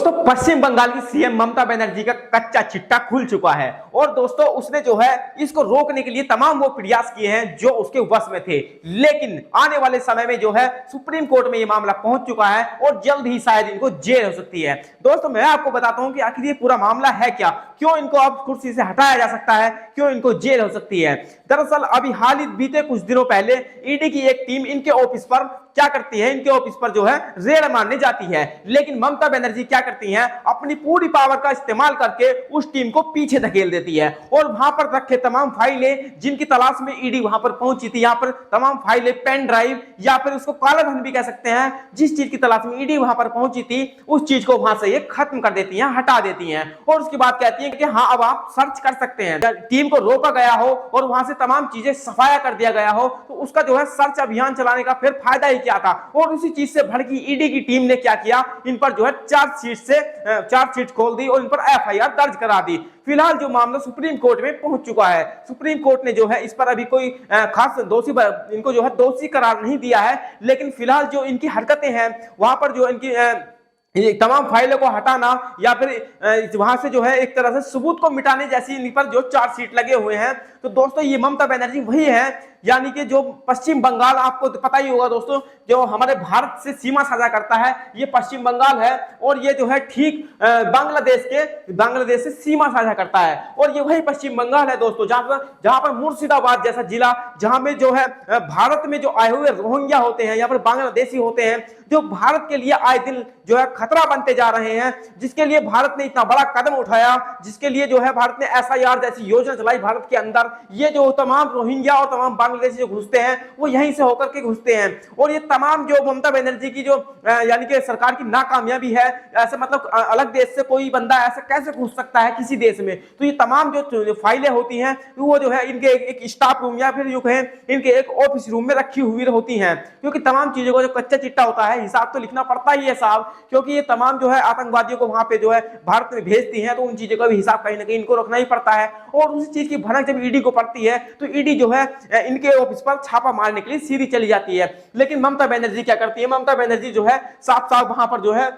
दोस्तों पश्चिम बंगाल की सीएम ममता बनर्जी का कच्चा चिट्टा खुल चुका है और दोस्तों उसने जो है इसको रोकने के लिए तमाम वो प्रयास किए हैं जो उसके वश में थे, लेकिन आने वाले समय में जो है सुप्रीम कोर्ट में ये मामला पहुंच चुका है और जल्द ही शायद इनको जेल हो सकती है। दोस्तों मैं आपको बताता हूं कि आखिर ये पूरा मामला है क्या, क्यों इनको अब कुर्सी से हटाया जा सकता है, क्यों इनको जेल हो सकती है। दरअसल अभी हाल ही बीते कुछ दिनों पहले ईडी की एक टीम इनके ऑफिस पर क्या करती है, इनके ऑफिस पर जो है रेड मारने जाती है, लेकिन ममता बनर्जी क्या करती हैं, अपनी पूरी पावर का इस्तेमाल करके उस टीम को पीछे धकेल देती है और वहां पर रखे तमाम फाइलें जिनकी तलाश में ईडी वहां पर पहुंची थी, यहां पर तमाम फाइलें, पेन ड्राइव या फिर उसको काला धन भी कह सकते हैं, जिस चीज की तलाश में ईडी वहां पर पहुंची थी उस चीज को वहां से ये खत्म कर देती हैं, हटा देती हैं और उसके बाद कहती हैं कि हाँ अब आप सर्च कर सकते हैं। टीम को रोका गया हो और वहां से तमाम चीजें सफाया कर दिया गया हो तो उसका जो है सर्च अभियान चलाने का फिर फायदा ही क्या था। और उसी चीज से भड़की ईडी की टीम ने क्या किया, इन पर जो है चार्जशीट खोल दी और इन पर एफआईआर दर्ज करा दी। फिलहाल जो मामला सुप्रीम कोर्ट में पहुंच चुका है, सुप्रीम कोर्ट ने जो है इस पर अभी कोई खास इनको जो है दोषी करार नहीं दिया है, लेकिन फिलहाल जो इनकी हरकतें हैं वहां पर जो इनकी तमाम फाइलों को हटाना या फिर वहां से जो है एक तरह से सबूत को मिटाने जैसी इन पर जो चार्जशीट लगे हुए हैं। तो दोस्तों ये ममता बनर्जी वही है, यानी कि जो पश्चिम बंगाल, आपको तो पता ही होगा दोस्तों, जो हमारे भारत से सीमा साझा करता है ये पश्चिम बंगाल है और ये जो है ठीक बांग्लादेश से सीमा साझा करता है और ये वही पश्चिम बंगाल है दोस्तों जहां पर मुर्शिदाबाद जैसा जिला, जहां में जो है भारत में जो आए हुए रोहिंग्या होते हैं या फिर बांग्लादेशी होते हैं जो भारत के लिए आए दिन जो है खतरा बनते जा रहे हैं, जिसके लिए भारत ने इतना बड़ा कदम उठाया, जिसके लिए जो है भारत ने एसआईआर जैसी योजना चलाई भारत के अंदर। ये जो तमाम रोहिंग्या और तमाम बांग्लादेशी जो घुसते हैं वो यहीं से होकर के घुसते हैं और ये तमाम जो ममता बनर्जी की जो यानी कि सरकार की नाकामयाबी है, ऐसे मतलब अलग देश से कोई बंदा ऐसे कैसे घुस सकता है किसी देश में, तो ये तमाम जो फाइलें होती हैं वो जो है इनके एक स्टाफ रूम या फिर जो कहें इनके एक ऑफिस रूम में रखी हुई होती हैं, क्योंकि तमाम चीजों का जो कच्चा चिट्टा होता है हिसाब तो लिखना पड़ता ही है साहब, क्योंकि ये तमाम जो है आतंकवादियों को वहां पे जो है भारत में भेजती हैं तो उन चीजों का भी हिसाब कहीं ना कहीं इनको रखना ही पड़ता है। और उसी चीज की भनक जब ईडी को पड़ती है तो ईडी जो है इनके ऑफिस पर छापा मारने के लिए सीधी चली जाती है, लेकिन ममता बनर्जी क्या करती है, ममता बनर्जी जो है साफ साफ वहां पर जो है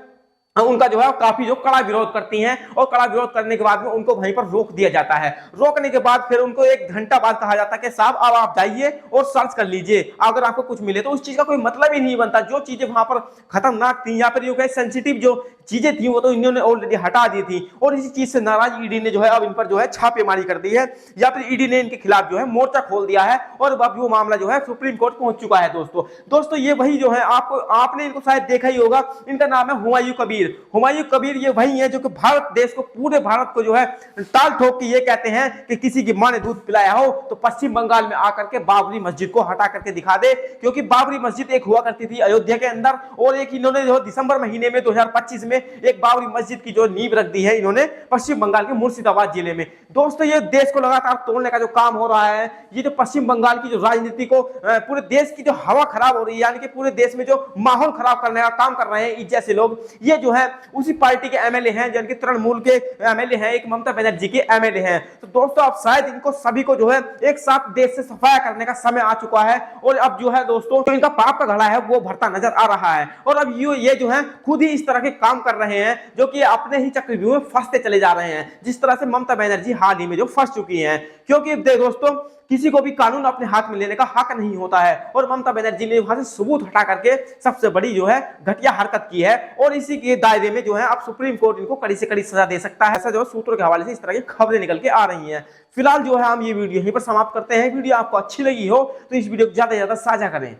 उनका जो है काफी जो कड़ा विरोध करती हैं और कड़ा विरोध करने के बाद में उनको वहीं पर रोक दिया जाता है। रोकने के बाद फिर उनको 1 घंटा बाद कहा जाता है कि साहब अब आप जाइए और सर्च कर लीजिए, अगर आपको कुछ मिले तो उस चीज का कोई मतलब ही नहीं बनता। जो चीजें वहां पर खतरनाक थी या फिर सेंसिटिव जो चीजें थी वो तो इन्होंने ऑलरेडी हटा दी थी और इसी चीज से नाराज ईडी ने जो है अब इन पर जो है छापेमारी कर दी है या फिर ईडी ने इनके खिलाफ जो है मोर्चा खोल दिया है और अब वो मामला जो है सुप्रीम कोर्ट पहुंच चुका है। दोस्तों ये वही जो है आपने इनको शायद देखा ही होगा, इनका नाम है हुमायूं कबीर। हुमायूं कबीर ये वही है जो कि भारत देश को, पूरे भारत को जो है ताल ठोक के ये कहते हैं कि किसी की मां ने दूध पिलाया हो तो पश्चिम बंगाल में आकर के बाबरी मस्जिद को हटा करके दिखा दे, क्योंकि बाबरी मस्जिद एक हुआ करती थी अयोध्या के अंदर और एक इन्होंने जो दिसंबर महीने में 2025 में एक बाबरी मस्जिद की जो नींव रख दी है इन्होंने पश्चिम बंगाल के मुर्शिदाबाद जिले में। दोस्तों ये देश को लगातार तोड़ने का जो काम हो रहा है, ये जो पश्चिम बंगाल की जो राजनीति को, पूरे देश की जो हवा खराब हो रही है, यानी कि पूरे देश में जो माहौल खराब करने का काम कर रहे हैं इस जैसे लोग, ये जो है उसी पार्टी के एमएलए हैं, जिनके तृणमूल के एमएलए हैं, एक ममता बनर्जी के एमएलए हैं। तो दोस्तों अब शायद इनको सभी को जो है एक साथ देश से सफाया करने का समय आ चुका है और अब जो है दोस्तों तो इनका पाप का घड़ा है वो भरता नजर आ रहा है और अब ये जो है खुद ही इस तरह के काम कर रहे हैं जो कि अपने ही चक्रव्यूह में फंसते चले जा रहे हैं, जिस तरह से ममता बनर्जी हाल ही में जो फंस चुकी हैं। क्योंकि दोस्तों किसी को भी कानून अपने हाथ में लेने का हक नहीं होता है और ममता बनर्जी ने वहां से सबूत हटा करके सबसे बड़ी जो है घटिया हरकत की है और इसी के दायरे में जो है अब सुप्रीम कोर्ट इनको कड़ी से कड़ी सजा दे सकता है। ऐसा जो सूत्रों के हवाले से इस तरह की खबरें निकल के आ रही हैं। फिलहाल जो है हम ये वीडियो यहीं पर समाप्त करते हैं। वीडियो आपको अच्छी लगी हो तो इस वीडियो को ज्यादा से ज्यादा साझा करें।